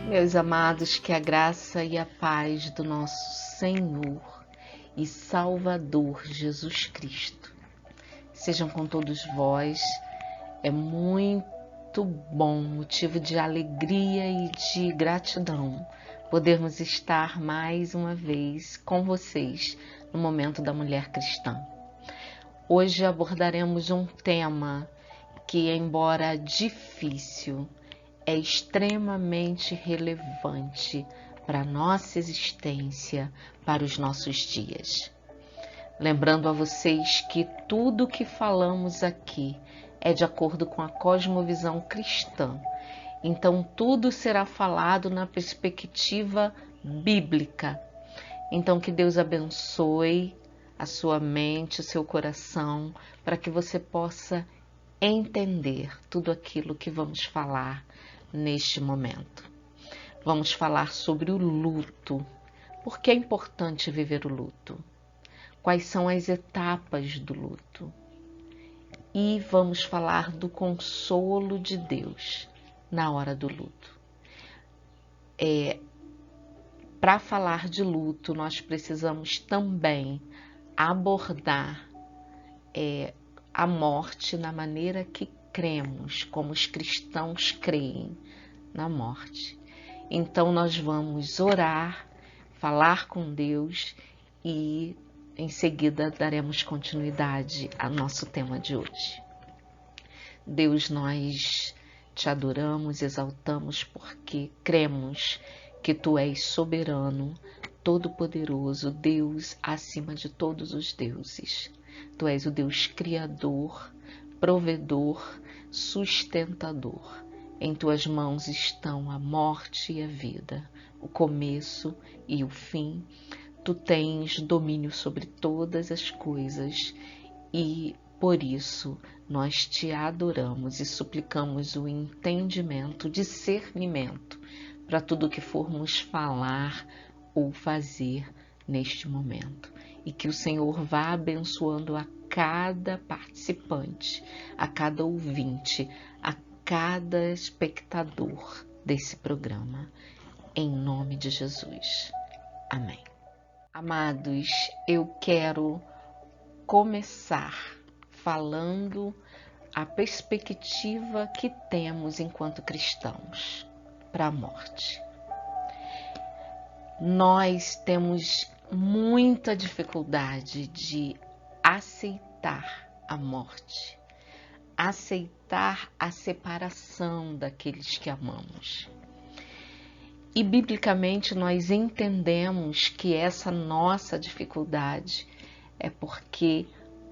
Meus amados, que a graça e a paz do nosso Senhor e Salvador Jesus Cristo sejam com todos vós. É muito bom, motivo de alegria e de gratidão podermos estar mais uma vez com vocês no Momento da Mulher Cristã. Hoje abordaremos um tema que, embora difícil, é extremamente relevante para a nossa existência, para os nossos dias. Lembrando a vocês que tudo que falamos aqui é de acordo com a cosmovisão cristã. Então, tudo será falado na perspectiva bíblica. Então, que Deus abençoe a sua mente, o seu coração, para que você possa entender tudo aquilo que vamos falar neste momento. Vamos falar sobre o luto. Por que é importante viver o luto? Quais são as etapas do luto? E vamos falar do consolo de Deus na hora do luto. Para falar de luto, nós precisamos também abordar a morte na maneira que cremos, como os cristãos creem na morte. Então nós vamos orar, falar com Deus e em seguida daremos continuidade ao nosso tema de hoje. Deus, nós te adoramos, exaltamos porque cremos que Tu és soberano, todo-poderoso, Deus acima de todos os deuses. Tu és o Deus criador, provedor, sustentador. Em Tuas mãos estão a morte e a vida, o começo e o fim. Tu tens domínio sobre todas as coisas e, por isso, nós Te adoramos e suplicamos o entendimento, o discernimento para tudo que formos falar ou fazer neste momento. E que o Senhor vá abençoando a cada participante, a cada ouvinte, a cada espectador desse programa. Em nome de Jesus. Amém. Amados, eu quero começar falando a perspectiva que temos enquanto cristãos para a morte. Nós temos muita dificuldade de aceitar a morte, aceitar a separação daqueles que amamos. E biblicamente nós entendemos que essa nossa dificuldade é porque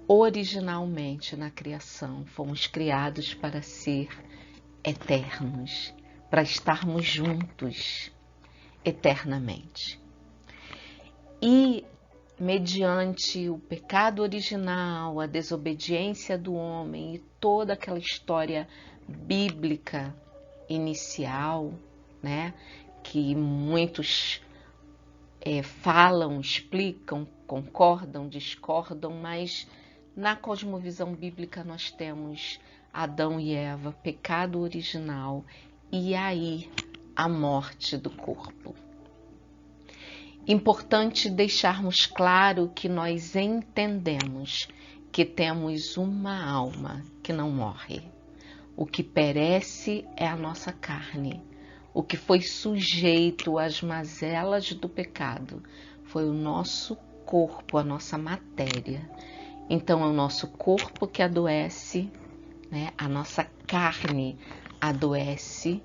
originalmente na criação fomos criados para ser eternos, para estarmos juntos eternamente. E mediante o pecado original, a desobediência do homem e toda aquela história bíblica inicial, né, que muitos falam, explicam, concordam, discordam, mas na cosmovisão bíblica nós temos Adão e Eva, pecado original, e aí a morte do corpo. Importante deixarmos claro que nós entendemos que temos uma alma que não morre. O que perece é a nossa carne. O que foi sujeito às mazelas do pecado foi o nosso corpo, a nossa matéria. Então é o nosso corpo que adoece, né? A nossa carne adoece,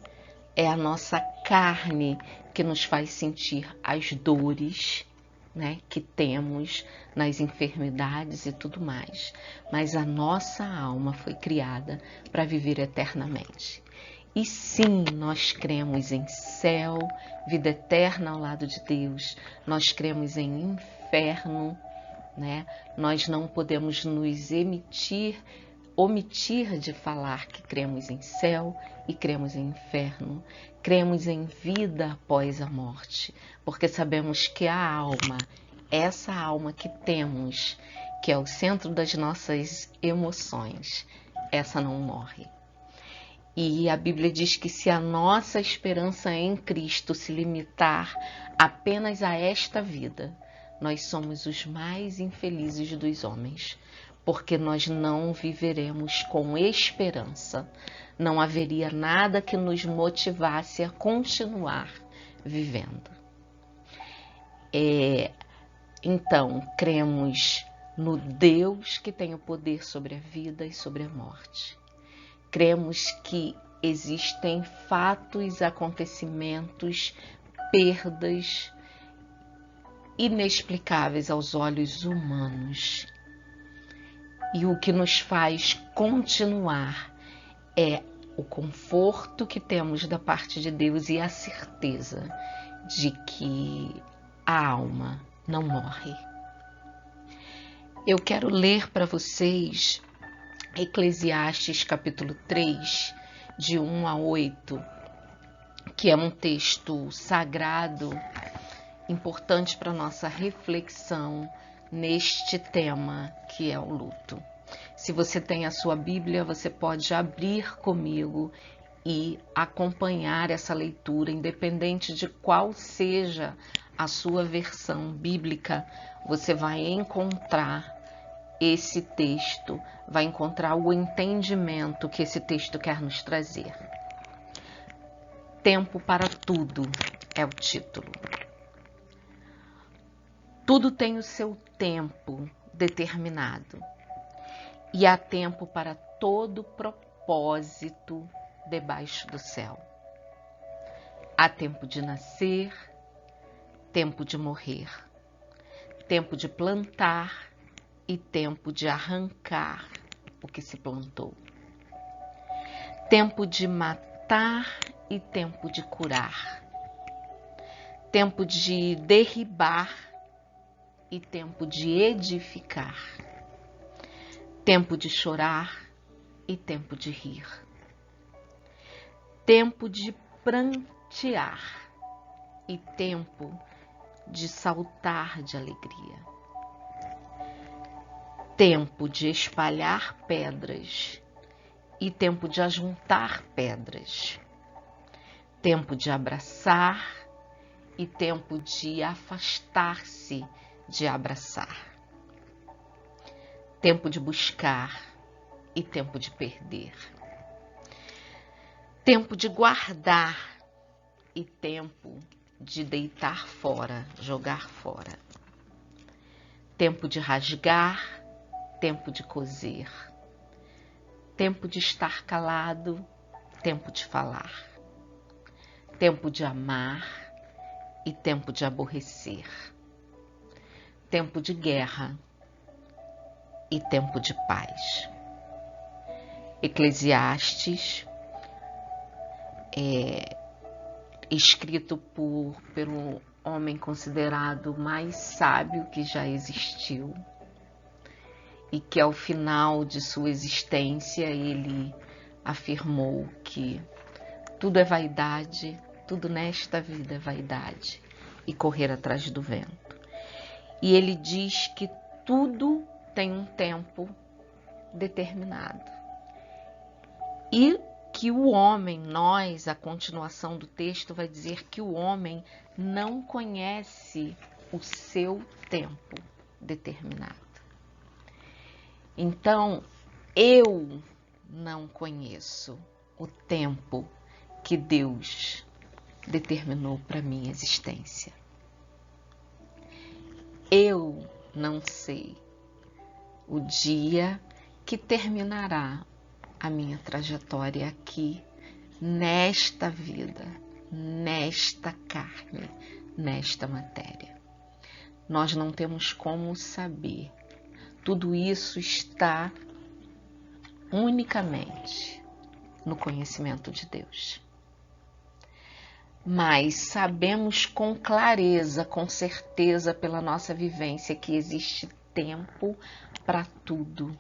é a nossa carne que nos faz sentir as dores, né, que temos nas enfermidades e tudo mais. Mas a nossa alma foi criada para viver eternamente. E sim, nós cremos em céu, vida eterna ao lado de Deus. Nós cremos em inferno, né? Nós não podemos nos omitir de falar que cremos em céu e cremos em inferno. Cremos em vida após a morte, porque sabemos que a alma, essa alma que temos, que é o centro das nossas emoções, essa não morre. E a Bíblia diz que se a nossa esperança em Cristo se limitar apenas a esta vida, nós somos os mais infelizes dos homens, porque nós não viveremos com esperança. Não haveria nada que nos motivasse a continuar vivendo. Então, cremos no Deus que tem o poder sobre a vida e sobre a morte. Cremos que existem fatos, acontecimentos, perdas inexplicáveis aos olhos humanos. E o que nos faz continuar é o conforto que temos da parte de Deus e a certeza de que a alma não morre. Eu quero ler para vocês Eclesiastes capítulo 3, de 1 a 8, que é um texto sagrado, importante para nossa reflexão neste tema que é o luto. Se você tem a sua Bíblia, você pode abrir comigo e acompanhar essa leitura, independente de qual seja a sua versão bíblica, você vai encontrar esse texto, vai encontrar o entendimento que esse texto quer nos trazer. Tempo para tudo é o título. Tudo tem o seu tempo determinado e há tempo para todo propósito debaixo do céu. Há tempo de nascer, tempo de morrer, tempo de plantar e tempo de arrancar o que se plantou, tempo de matar e tempo de curar, tempo de derribar e tempo de edificar, tempo de chorar e tempo de rir, tempo de prantear e tempo de saltar de alegria, tempo de espalhar pedras e tempo de ajuntar pedras, tempo de abraçar e tempo de afastar-se de abraçar, tempo de buscar e tempo de perder, tempo de guardar e tempo de deitar fora, jogar fora, tempo de rasgar, tempo de coser, tempo de estar calado, tempo de falar, tempo de amar e tempo de aborrecer, tempo de guerra e tempo de paz. Eclesiastes é escrito pelo homem considerado mais sábio que já existiu e que ao final de sua existência ele afirmou que tudo é vaidade, tudo nesta vida é vaidade e correr atrás do vento. E ele diz que tudo tem um tempo determinado. E que o homem, nós, a continuação do texto vai dizer que o homem não conhece o seu tempo determinado. Então, eu não conheço o tempo que Deus determinou para minha existência. Eu não sei o dia que terminará a minha trajetória aqui, nesta vida, nesta carne, nesta matéria. Nós não temos como saber. Tudo isso está unicamente no conhecimento de Deus. Mas sabemos com clareza, com certeza pela nossa vivência que existe tempo para tudo.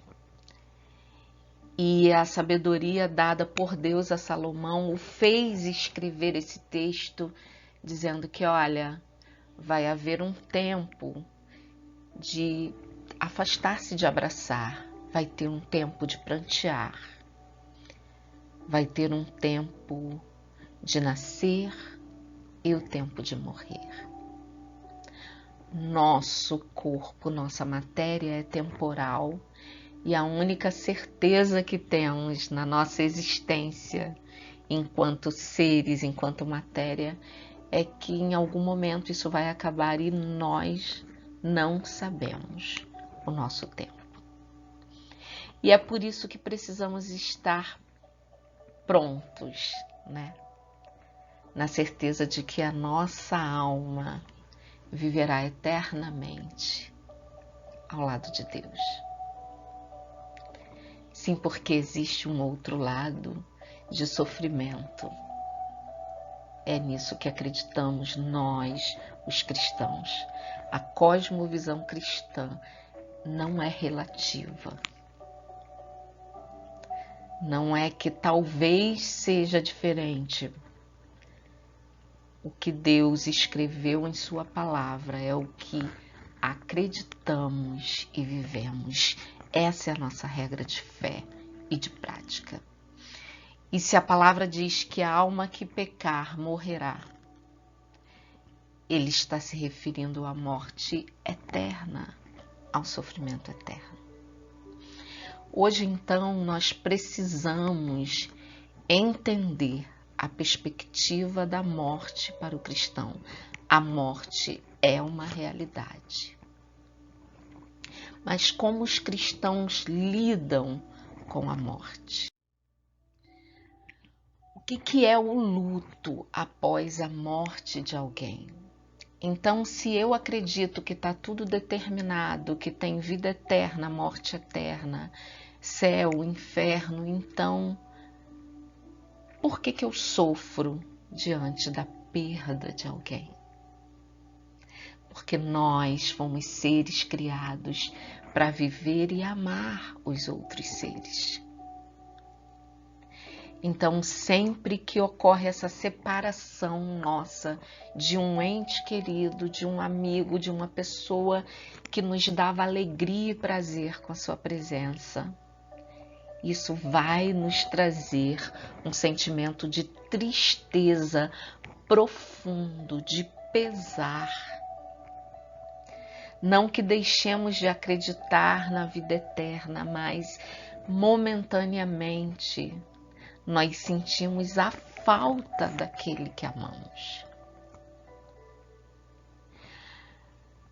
E a sabedoria dada por Deus a Salomão o fez escrever esse texto dizendo que, olha, vai haver um tempo de afastar-se de abraçar, vai ter um tempo de prantear, vai ter um tempo de nascer e o tempo de morrer. Nosso corpo, nossa matéria é temporal e a única certeza que temos na nossa existência enquanto seres, enquanto matéria, é que em algum momento isso vai acabar e nós não sabemos o nosso tempo. E é por isso que precisamos estar prontos, né? Na certeza de que a nossa alma viverá eternamente ao lado de Deus. Sim, porque existe um outro lado de sofrimento. É nisso que acreditamos nós, os cristãos. A cosmovisão cristã não é relativa. Não é que talvez seja diferente. O que Deus escreveu em sua palavra é o que acreditamos e vivemos. Essa é a nossa regra de fé e de prática. E se a palavra diz que a alma que pecar morrerá, ele está se referindo à morte eterna, ao sofrimento eterno. Hoje, então, nós precisamos entender a perspectiva da morte para o cristão. A morte é uma realidade. Mas como os cristãos lidam com a morte? O que é o luto após a morte de alguém? Então, se eu acredito que está tudo determinado, que tem vida eterna, morte eterna, céu, inferno, então por que eu sofro diante da perda de alguém? Porque nós fomos seres criados para viver e amar os outros seres. Então, sempre que ocorre essa separação nossa de um ente querido, de um amigo, de uma pessoa que nos dava alegria e prazer com a sua presença, isso vai nos trazer um sentimento de tristeza profundo, de pesar. Não que deixemos de acreditar na vida eterna, mas momentaneamente nós sentimos a falta daquele que amamos.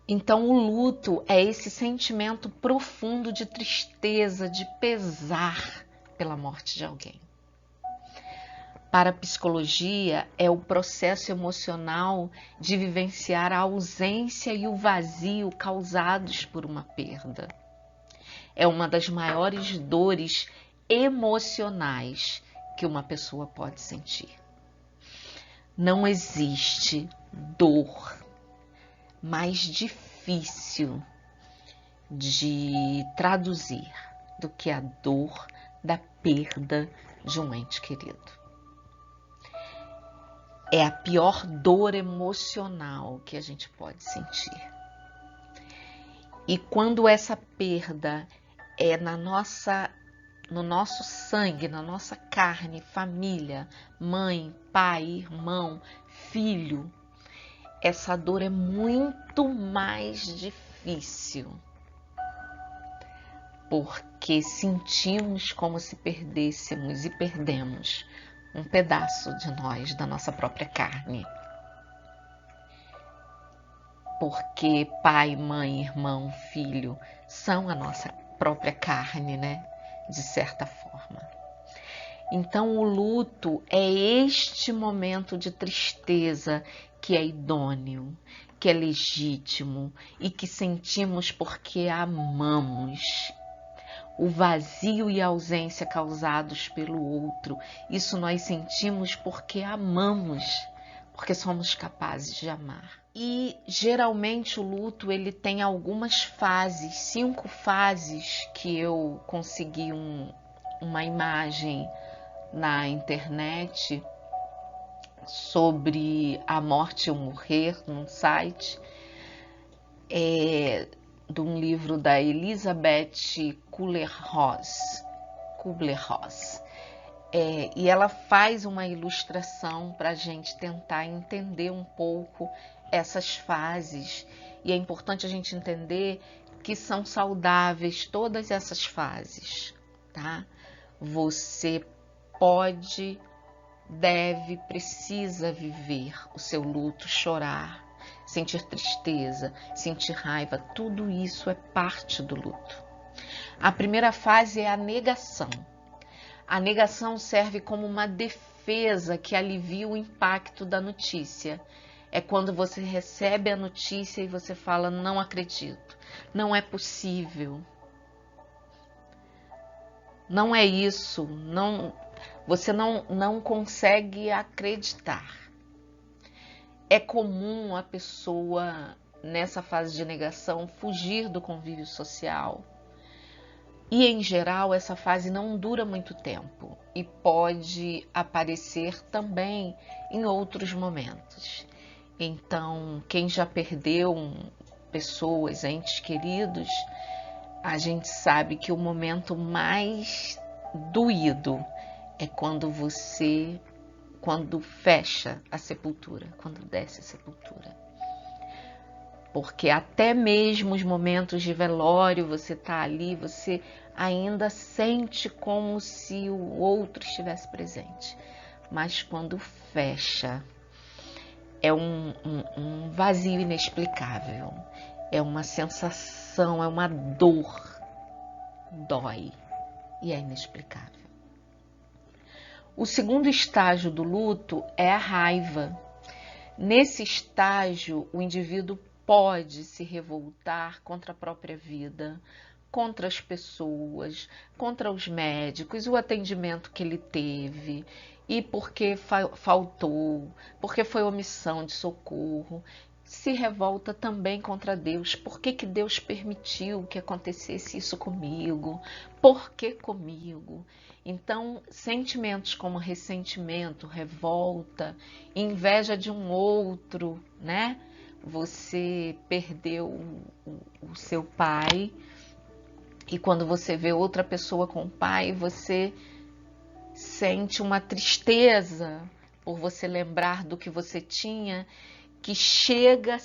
Então, o luto é esse sentimento profundo de tristeza, de pesar pela morte de alguém. Para a psicologia, é o processo emocional de vivenciar a ausência e o vazio causados por uma perda. É uma das maiores dores emocionais que uma pessoa pode sentir. Não existe dor mais difícil de traduzir do que a dor da perda de um ente querido. É a pior dor emocional que a gente pode sentir. E quando essa perda é no nosso sangue, na nossa carne, família, mãe, pai, irmão, filho, essa dor é muito mais difícil, porque sentimos como se perdêssemos e perdemos um pedaço de nós, da nossa própria carne. Porque pai, mãe, irmão, filho são a nossa própria carne, né? De certa forma. Então, o luto é este momento de tristeza que é idôneo, que é legítimo e que sentimos porque amamos. O vazio e a ausência causados pelo outro, isso nós sentimos porque amamos, porque somos capazes de amar. E geralmente o luto ele tem algumas fases, 5 fases que eu consegui uma imagem na internet sobre a morte ou morrer num site de um livro da Elizabeth Kubler-Ross. E ela faz uma ilustração para a gente tentar entender um pouco essas fases. E é importante a gente entender que são saudáveis todas essas fases, tá? Você pode, deve, precisa viver o seu luto, chorar, sentir tristeza, sentir raiva, tudo isso é parte do luto. A primeira fase é a negação. A negação serve como uma defesa que alivia o impacto da notícia. É quando você recebe a notícia e você fala, não acredito, não é possível, não é isso, você não consegue acreditar. É comum a pessoa, nessa fase de negação, fugir do convívio social. E, em geral, essa fase não dura muito tempo e pode aparecer também em outros momentos. Então, quem já perdeu pessoas, entes queridos, a gente sabe que o momento mais doído é quando fecha a sepultura, quando desce a sepultura. Porque até mesmo os momentos de velório, você tá ali, você ainda sente como se o outro estivesse presente. Mas quando fecha, é um vazio inexplicável. É uma sensação, é uma dor. Dói e é inexplicável. O segundo estágio do luto é a raiva. Nesse estágio, o indivíduo pode se revoltar contra a própria vida, contra as pessoas, contra os médicos, o atendimento que ele teve, e porque faltou, porque foi omissão de socorro. Se revolta também contra Deus. Por que Deus permitiu que acontecesse isso comigo? Por que comigo? Então, sentimentos como ressentimento, revolta, inveja de um outro, né? Você perdeu o seu pai e quando você vê outra pessoa com o pai, você sente uma tristeza por você lembrar do que você tinha, que chega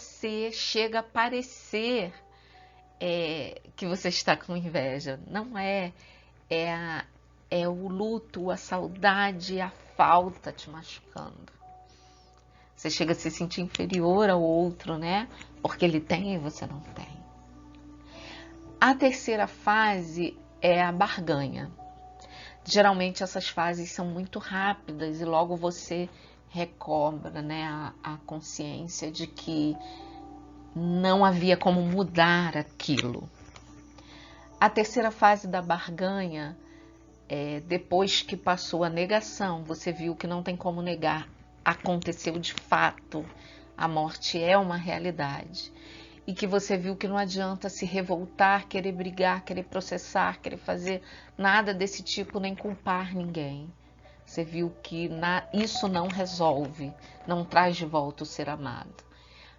a parecer que você está com inveja. Não é, é o luto, a saudade, a falta te machucando. Você chega a se sentir inferior ao outro, né? Porque ele tem e você não tem. A terceira fase é a barganha. Geralmente essas fases são muito rápidas e logo você recobra, né, a consciência de que não havia como mudar aquilo. A terceira fase da barganha depois que passou a negação, você viu que não tem como negar, aconteceu de fato, a morte é uma realidade. E que você viu que não adianta se revoltar, querer brigar, querer processar, querer fazer nada desse tipo, nem culpar ninguém. Você viu que isso não resolve, não traz de volta o ser amado.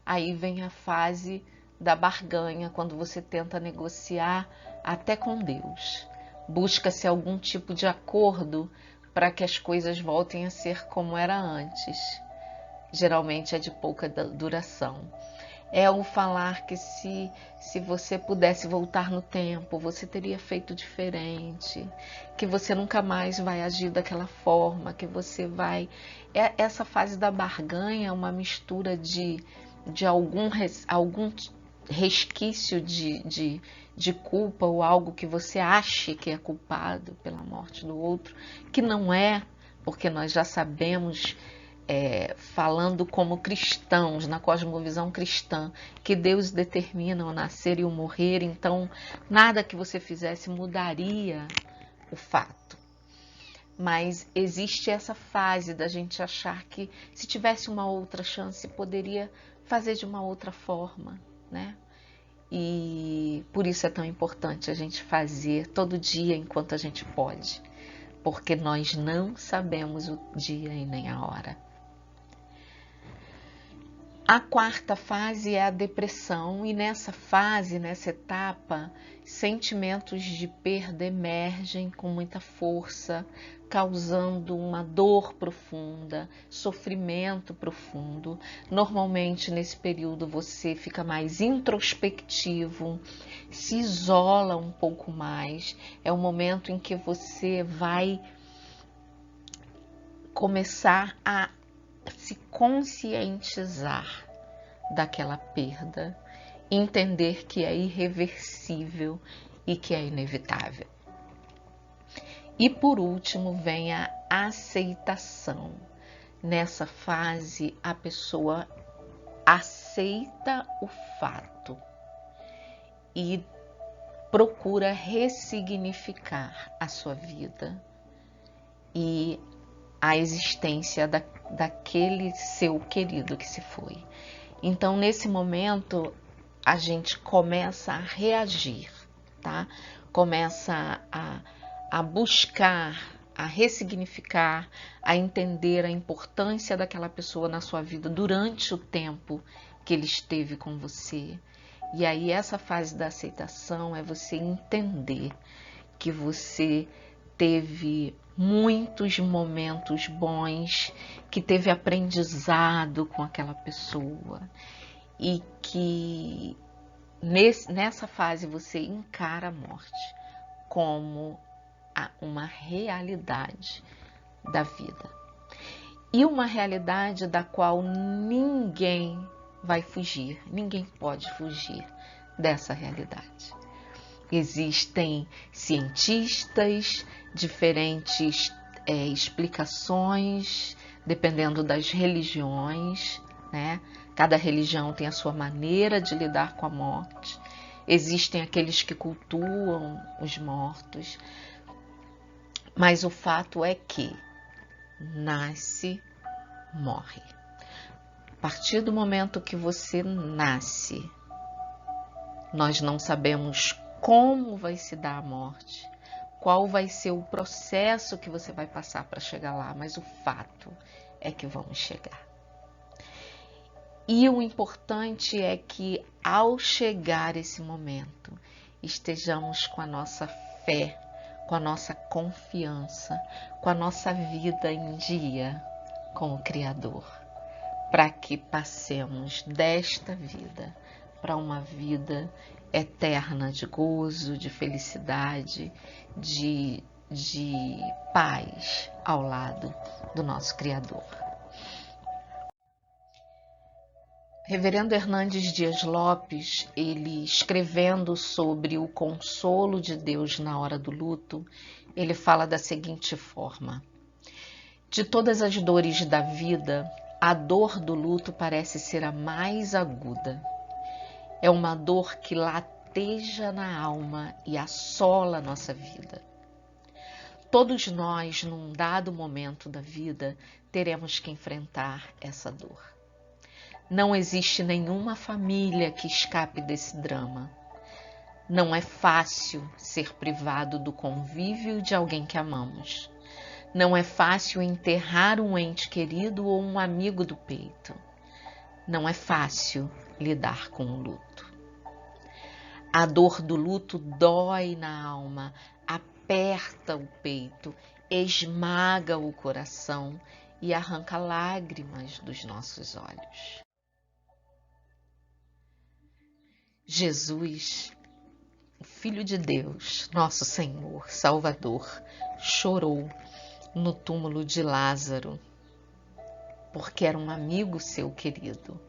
Aí vem a fase da barganha, quando você tenta negociar até com Deus. Busca-se algum tipo de acordo para que as coisas voltem a ser como era antes. Geralmente é de pouca duração. É o falar que se você pudesse voltar no tempo, você teria feito diferente, que você nunca mais vai agir daquela forma, que você vai... Essa fase da barganha é uma mistura de algum resquício de culpa ou algo que você ache que é culpado pela morte do outro, que não é, porque nós já sabemos... falando como cristãos, na cosmovisão cristã, que Deus determina o nascer e o morrer, então nada que você fizesse mudaria o fato. Mas existe essa fase da gente achar que se tivesse uma outra chance, poderia fazer de uma outra forma, né? E por isso é tão importante a gente fazer todo dia enquanto a gente pode, porque nós não sabemos o dia e nem a hora. A quarta fase é a depressão e nessa fase, nessa etapa, sentimentos de perda emergem com muita força, causando uma dor profunda, sofrimento profundo. Normalmente, nesse período, você fica mais introspectivo, se isola um pouco mais. É o momento em que você vai começar a se conscientizar daquela perda, entender que é irreversível e que é inevitável. E por último vem a aceitação. Nessa fase, a pessoa aceita o fato e procura ressignificar a sua vida e a existência daquele seu querido que se foi. Então, nesse momento, a gente começa a reagir, tá? Começa a buscar, a ressignificar, a entender a importância daquela pessoa na sua vida durante o tempo que ele esteve com você. E aí essa fase da aceitação é você entender que você teve muitos momentos bons, que teve aprendizado com aquela pessoa e que nessa fase você encara a morte como uma realidade da vida. E uma realidade da qual ninguém vai fugir, ninguém pode fugir dessa realidade. Existem cientistas, diferentes explicações, dependendo das religiões, né? Cada religião tem a sua maneira de lidar com a morte. Existem aqueles que cultuam os mortos, mas o fato é que nasce, morre. A partir do momento que você nasce, nós não sabemos como vai se dar a morte, qual vai ser o processo que você vai passar para chegar lá, mas o fato é que vamos chegar. E o importante é que ao chegar esse momento, estejamos com a nossa fé, com a nossa confiança, com a nossa vida em dia com o Criador, para que passemos desta vida para uma vida eterna de gozo, de felicidade, de paz ao lado do nosso Criador. Reverendo Hernandes Dias Lopes, ele escrevendo sobre o consolo de Deus na hora do luto, ele fala da seguinte forma: de todas as dores da vida, a dor do luto parece ser a mais aguda. É uma dor que lateja na alma e assola a nossa vida. Todos nós, num dado momento da vida, teremos que enfrentar essa dor. Não existe nenhuma família que escape desse drama. Não é fácil ser privado do convívio de alguém que amamos. Não é fácil enterrar um ente querido ou um amigo do peito. Não é fácil lidar com o luto. A dor do luto dói na alma, aperta o peito, esmaga o coração e arranca lágrimas dos nossos olhos. Jesus, o Filho de Deus, nosso Senhor, Salvador, chorou no túmulo de Lázaro, porque era um amigo seu querido.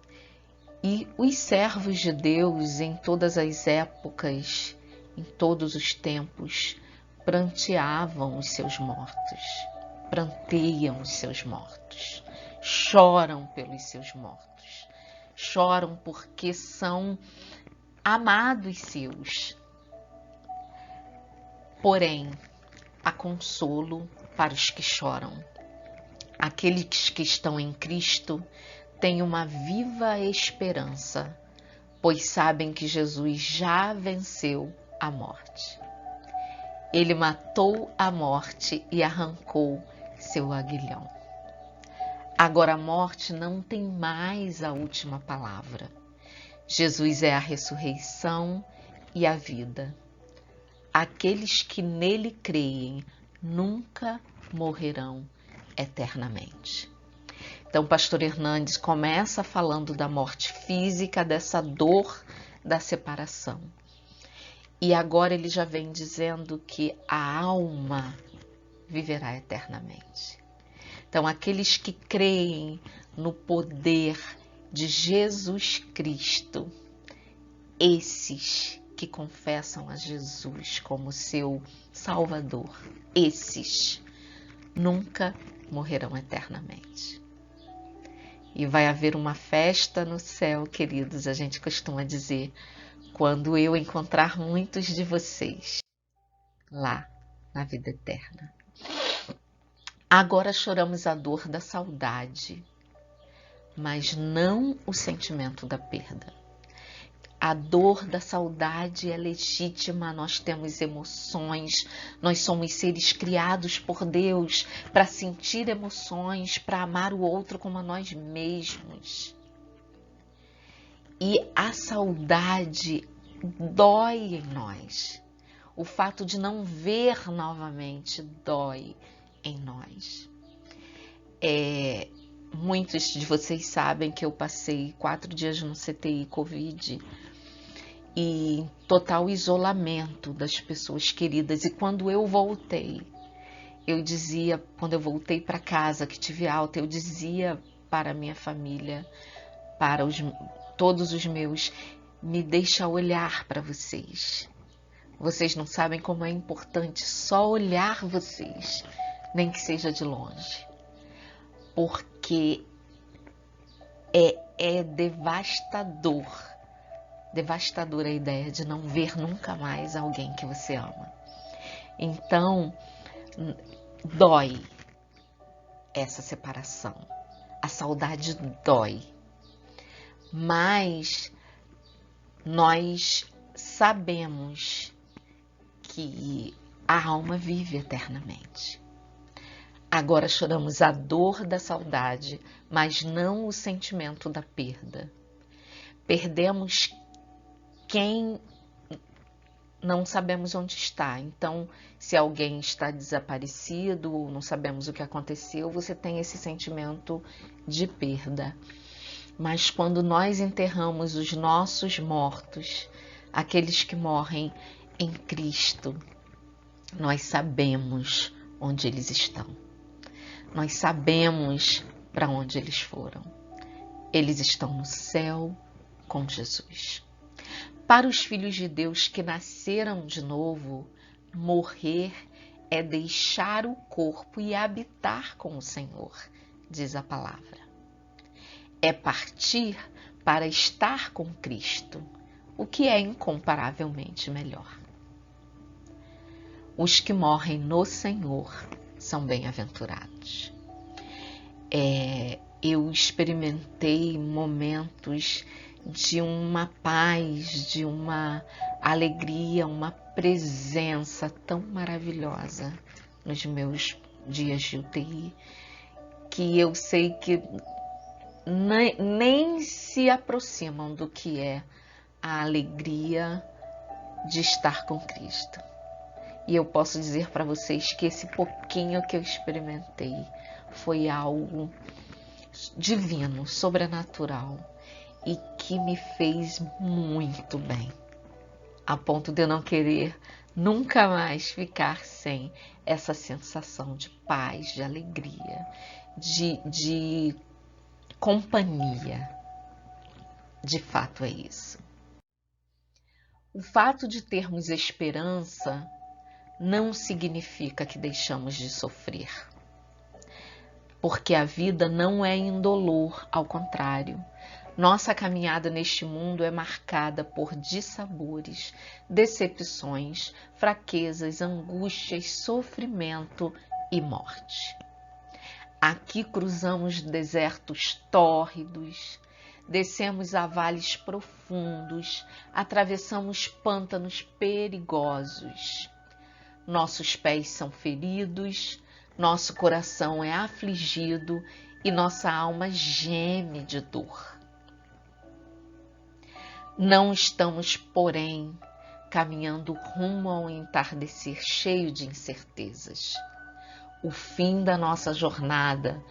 E os servos de Deus, em todas as épocas, em todos os tempos, pranteavam os seus mortos, pranteiam os seus mortos, choram pelos seus mortos, choram porque são amados seus. Porém, há consolo para os que choram. Aqueles que estão em Cristo têm uma viva esperança, pois sabem que Jesus já venceu a morte. Ele matou a morte e arrancou seu aguilhão. Agora a morte não tem mais a última palavra. Jesus é a ressurreição e a vida. Aqueles que nele creem nunca morrerão eternamente. Então, o pastor Hernandes começa falando da morte física, dessa dor da separação. E agora ele já vem dizendo que a alma viverá eternamente. Então, aqueles que creem no poder de Jesus Cristo, esses que confessam a Jesus como seu Salvador, esses nunca morrerão eternamente. E vai haver uma festa no céu, queridos, a gente costuma dizer, quando eu encontrar muitos de vocês lá na vida eterna. Agora choramos a dor da saudade, mas não o sentimento da perda. A dor da saudade é legítima, nós temos emoções, nós somos seres criados por Deus para sentir emoções, para amar o outro como a nós mesmos. E a saudade dói em nós. O fato de não ver novamente dói em nós. Muitos de vocês sabem que eu passei 4 dias no CTI Covid e total isolamento das pessoas queridas. E quando eu voltei, quando eu voltei para casa, que tive alta, eu dizia para a minha família, para todos os meus, me deixa olhar para vocês. Vocês não sabem como é importante só olhar vocês, nem que seja de longe. Porque é devastadora a ideia de não ver nunca mais alguém que você ama. Então, dói essa separação. A saudade dói. Mas nós sabemos que a alma vive eternamente. Agora choramos a dor da saudade, mas não o sentimento da perda. Perdemos quem não sabemos onde está. Então, se alguém está desaparecido ou não sabemos o que aconteceu, você tem esse sentimento de perda. Mas quando nós enterramos os nossos mortos, aqueles que morrem em Cristo, nós sabemos onde eles estão. Nós sabemos para onde eles foram. Eles estão no céu com Jesus. Para os filhos de Deus que nasceram de novo, morrer é deixar o corpo e habitar com o Senhor, diz a palavra. É partir para estar com Cristo, o que é incomparavelmente melhor. Os que morrem no Senhor são bem-aventurados. Eu experimentei momentos de uma paz, de uma alegria, uma presença tão maravilhosa nos meus dias de UTI, que eu sei que nem se aproximam do que é a alegria de estar com Cristo. E eu posso dizer para vocês que esse pouquinho que eu experimentei foi algo divino, sobrenatural e que me fez muito bem, a ponto de eu não querer nunca mais ficar sem essa sensação de paz, de alegria, de companhia. De fato é isso. O fato de termos esperança não significa que deixamos de sofrer. Porque a vida não é indolor, ao contrário. Nossa caminhada neste mundo é marcada por dissabores, decepções, fraquezas, angústias, sofrimento e morte. Aqui cruzamos desertos tórridos, descemos a vales profundos, atravessamos pântanos perigosos. Nossos pés são feridos, nosso coração é afligido e nossa alma geme de dor. Não estamos, porém, caminhando rumo ao entardecer cheio de incertezas. o fim da nossa jornada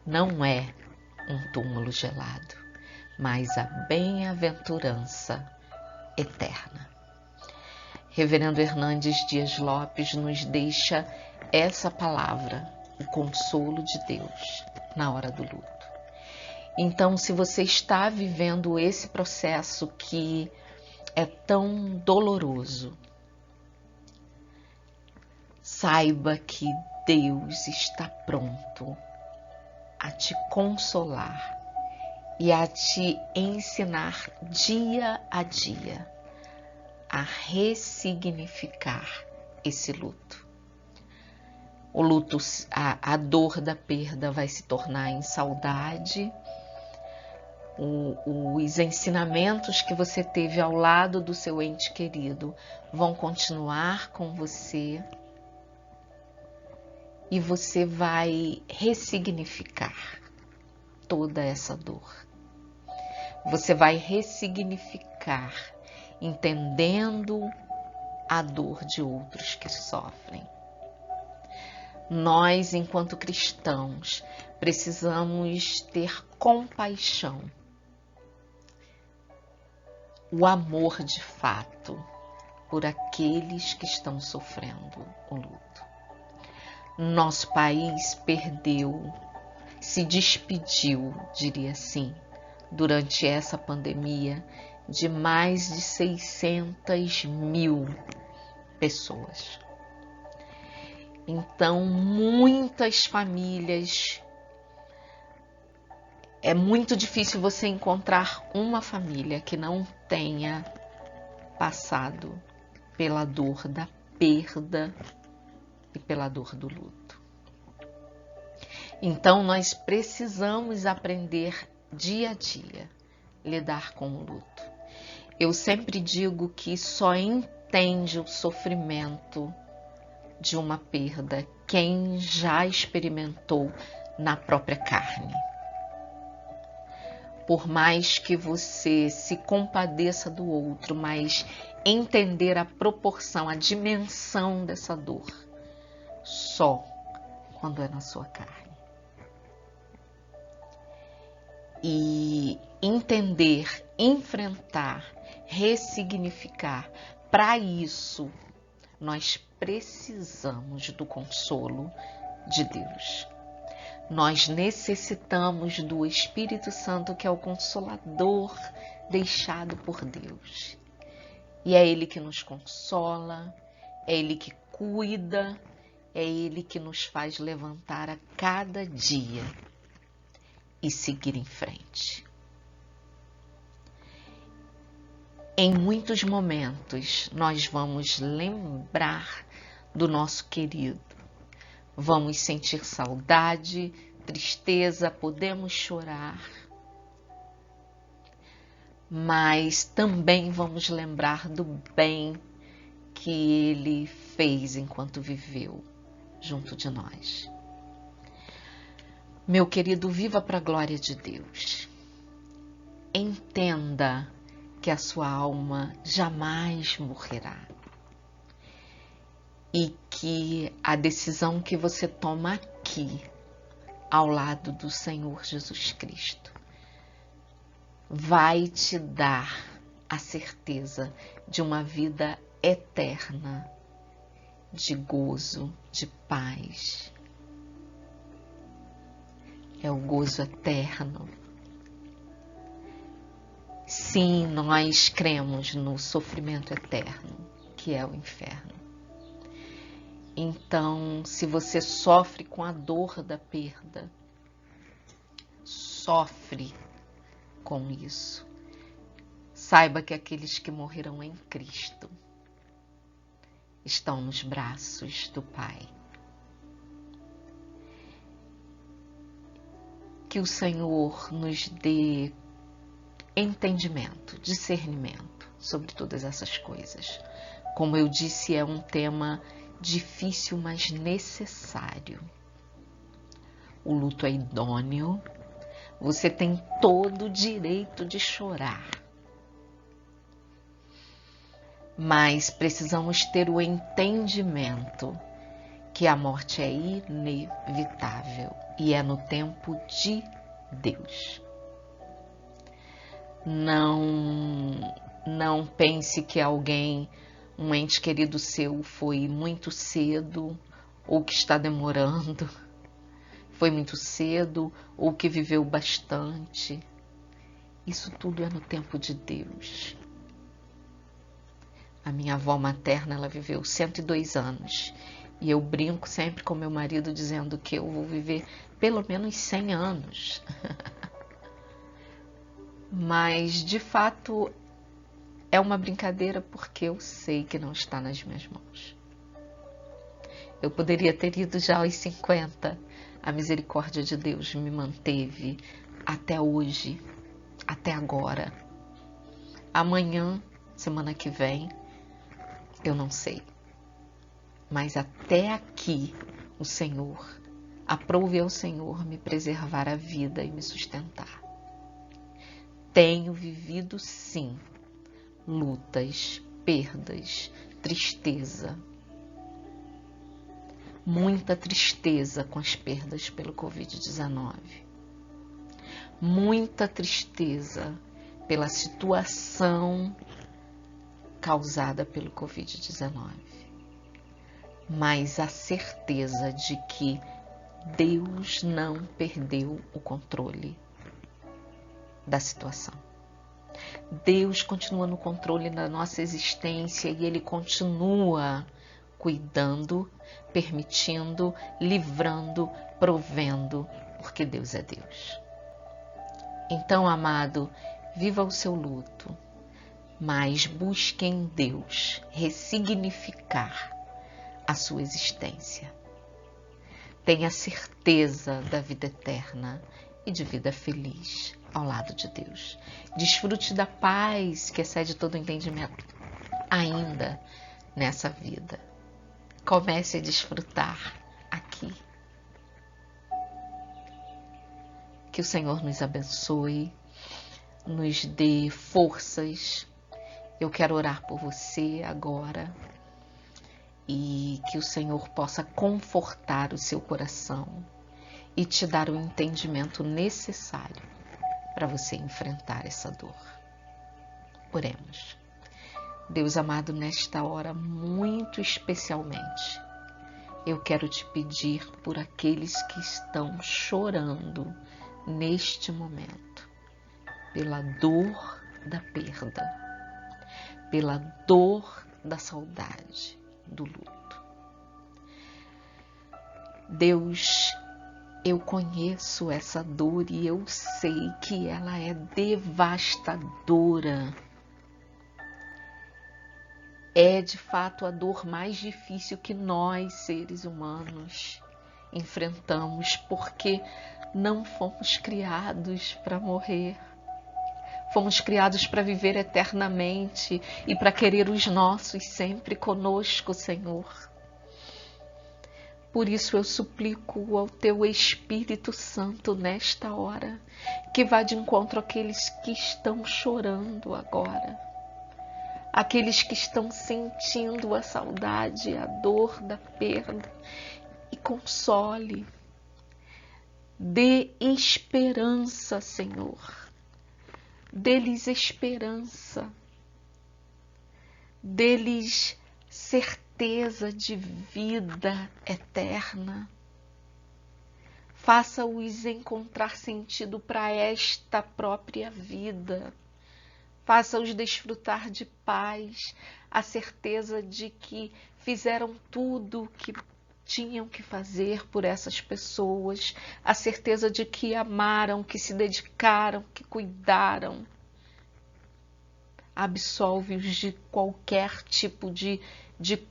não é um túmulo gelado, mas a bem-aventurança eterna. Reverendo Hernandes Dias Lopes nos deixa essa palavra, o consolo de Deus na hora do luto. Então, se você está vivendo esse processo que é tão doloroso, saiba que Deus está pronto a te consolar e a te ensinar dia a dia a ressignificar esse luto. O luto, a dor da perda vai se tornar em saudade. Os ensinamentos que você teve ao lado do seu ente querido vão continuar com você e você vai ressignificar toda essa dor. Você vai ressignificar entendendo a dor de outros que sofrem. Nós, enquanto cristãos, precisamos ter compaixão, o amor de fato por aqueles que estão sofrendo o luto. Nosso país perdeu, se despediu, diria assim, durante essa pandemia, de mais de 600 mil pessoas. Então, muitas famílias, é muito difícil você encontrar uma família que não tenha passado pela dor da perda e pela dor do luto. Então, nós precisamos aprender dia a dia lidar com o luto. Eu sempre digo que só entende o sofrimento de uma perda quem já experimentou na própria carne. Por mais que você se compadeça do outro, mas entender a proporção, a dimensão dessa dor, só quando é na sua carne. E entender, enfrentar, ressignificar, para isso nós precisamos do consolo de Deus. Nós necessitamos do Espírito Santo, que é o Consolador deixado por Deus. E é Ele que nos consola, é Ele que cuida, é Ele que nos faz levantar a cada dia e seguir em frente. Em muitos momentos, nós vamos lembrar do nosso querido. Vamos sentir saudade, tristeza, podemos chorar. Mas também vamos lembrar do bem que ele fez enquanto viveu junto de nós. Meu querido, viva para a glória de Deus. Entenda que a sua alma jamais morrerá. E que a decisão que você toma aqui, ao lado do Senhor Jesus Cristo, vai te dar a certeza de uma vida eterna, de gozo, de paz. É o gozo eterno. Sim, nós cremos no sofrimento eterno, que é o inferno. Então, se você sofre com a dor da perda, sofre com isso. Saiba que aqueles que morreram em Cristo estão nos braços do Pai. Que o Senhor nos dê entendimento, discernimento sobre todas essas coisas. Como eu disse, é um tema difícil, mas necessário. O luto é idôneo. Você tem todo o direito de chorar. Mas precisamos ter o entendimento que a morte é inevitável e é no tempo de Deus. Não pense que alguém, um ente querido seu, foi muito cedo ou que está demorando, foi muito cedo ou que viveu bastante. Isso tudo é no tempo de Deus. A minha avó materna, ela viveu 102 anos. E eu brinco sempre com meu marido dizendo que eu vou viver pelo menos 100 anos. Mas, de fato, é uma brincadeira porque eu sei que não está nas minhas mãos. Eu poderia ter ido já aos 50. A misericórdia de Deus me manteve até hoje, até agora. Amanhã, semana que vem, eu não sei. Mas até aqui, o Senhor, aprove ao Senhor me preservar a vida e me sustentar. Tenho vivido, sim, lutas, perdas, tristeza. Muita tristeza com as perdas pelo Covid-19. Muita tristeza pela situação causada pelo Covid-19. Mas a certeza de que Deus não perdeu o controle da situação. Deus continua no controle da nossa existência e Ele continua cuidando, permitindo, livrando, provendo, porque Deus é Deus. Então, amado, viva o seu luto, mas busque em Deus ressignificar a sua existência. Tenha certeza da vida eterna e de vida feliz ao lado de Deus. Desfrute da paz que excede todo entendimento ainda nessa vida. Comece a desfrutar aqui. Que o Senhor nos abençoe, nos dê forças. Eu quero orar por você agora e que o Senhor possa confortar o seu coração e te dar o entendimento necessário para você enfrentar essa dor. Oremos. Deus amado, nesta hora, muito especialmente, eu quero te pedir por aqueles que estão chorando neste momento, pela dor da perda, pela dor da saudade, do luto. Deus, eu conheço essa dor e eu sei que ela é devastadora. É de fato a dor mais difícil que nós, seres humanos, enfrentamos, porque não fomos criados para morrer. Fomos criados para viver eternamente e para querer os nossos sempre conosco, Senhor. Por isso eu suplico ao Teu Espírito Santo nesta hora, que vá de encontro àqueles que estão chorando agora. Aqueles que estão sentindo a saudade, a dor da perda, e console. Dê esperança, Senhor. Dê-lhes esperança. Dê-lhes certeza de vida eterna. Faça-os encontrar sentido para esta própria vida. Faça-os desfrutar de paz, a certeza de que fizeram tudo o que tinham que fazer por essas pessoas, a certeza de que amaram, que se dedicaram, que cuidaram. Absolve-os de qualquer tipo de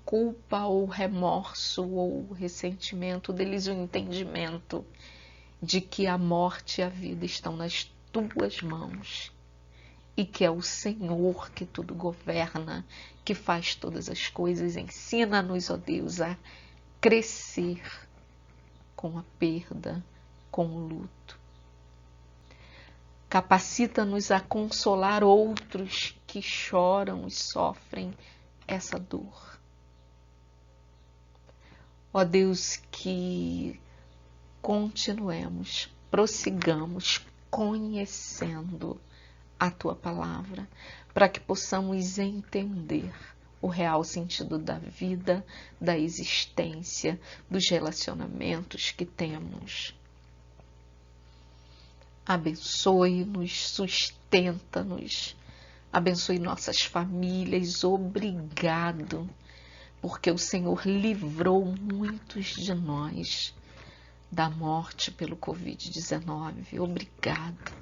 culpa ou remorso ou ressentimento, deles o entendimento de que a morte e a vida estão nas tuas mãos. E que é o Senhor que tudo governa, que faz todas as coisas. Ensina-nos, ó Deus, a crescer com a perda, com o luto. Capacita-nos a consolar outros que choram e sofrem essa dor. Ó Deus, que continuemos, prossigamos conhecendo a Tua Palavra, para que possamos entender o real sentido da vida, da existência, dos relacionamentos que temos. Abençoe-nos, sustenta-nos, abençoe nossas famílias. Obrigado, porque o Senhor livrou muitos de nós da morte pelo Covid-19. Obrigado.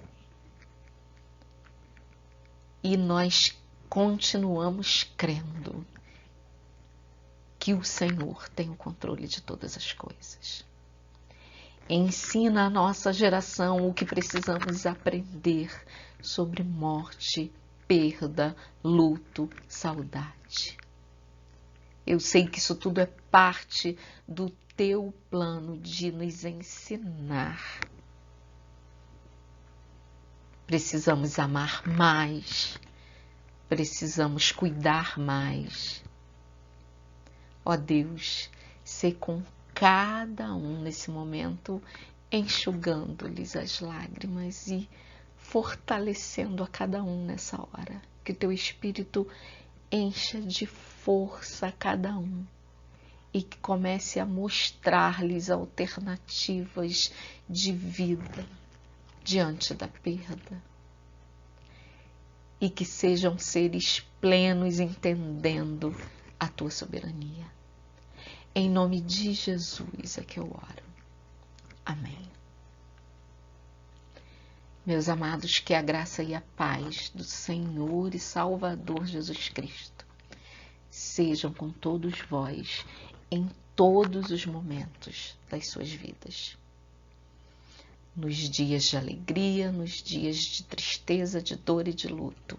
E nós continuamos crendo que o Senhor tem o controle de todas as coisas. Ensina a nossa geração o que precisamos aprender sobre morte, perda, luto, saudade. Eu sei que isso tudo é parte do Teu plano de nos ensinar. Precisamos amar mais, precisamos cuidar mais. Ó Deus, sê com cada um nesse momento, enxugando-lhes as lágrimas e fortalecendo a cada um nessa hora. Que Teu Espírito encha de força a cada um e que comece a mostrar-lhes alternativas de vida diante da perda. E que sejam seres plenos entendendo a Tua soberania. Em nome de Jesus é que eu oro. Amém. Meus amados, que a graça e a paz do Senhor e Salvador Jesus Cristo sejam com todos vós em todos os momentos das suas vidas. Nos dias de alegria, nos dias de tristeza, de dor e de luto,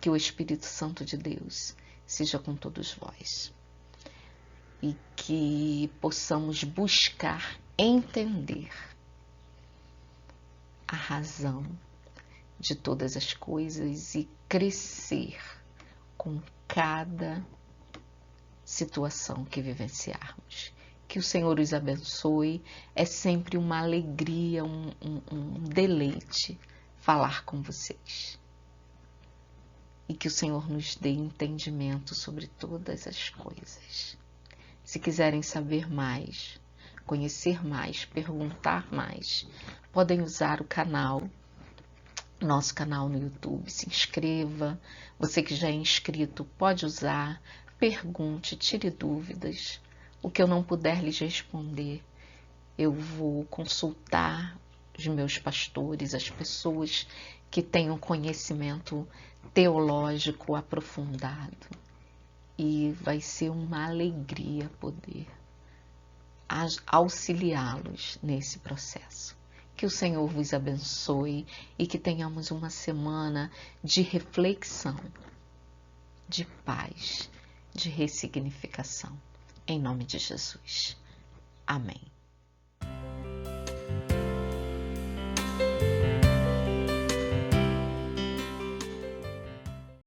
que o Espírito Santo de Deus seja com todos vós. E que possamos buscar entender a razão de todas as coisas e crescer com cada situação que vivenciarmos. Que o Senhor os abençoe. É sempre uma alegria, um deleite falar com vocês. E que o Senhor nos dê entendimento sobre todas as coisas. Se quiserem saber mais, conhecer mais, perguntar mais, podem usar o canal, nosso canal no YouTube. Se inscreva. Você que já é inscrito pode usar, pergunte, tire dúvidas. O que eu não puder lhes responder, eu vou consultar os meus pastores, as pessoas que têm um conhecimento teológico aprofundado. E vai ser uma alegria poder auxiliá-los nesse processo. Que o Senhor vos abençoe e que tenhamos uma semana de reflexão, de paz, de ressignificação. Em nome de Jesus. Amém.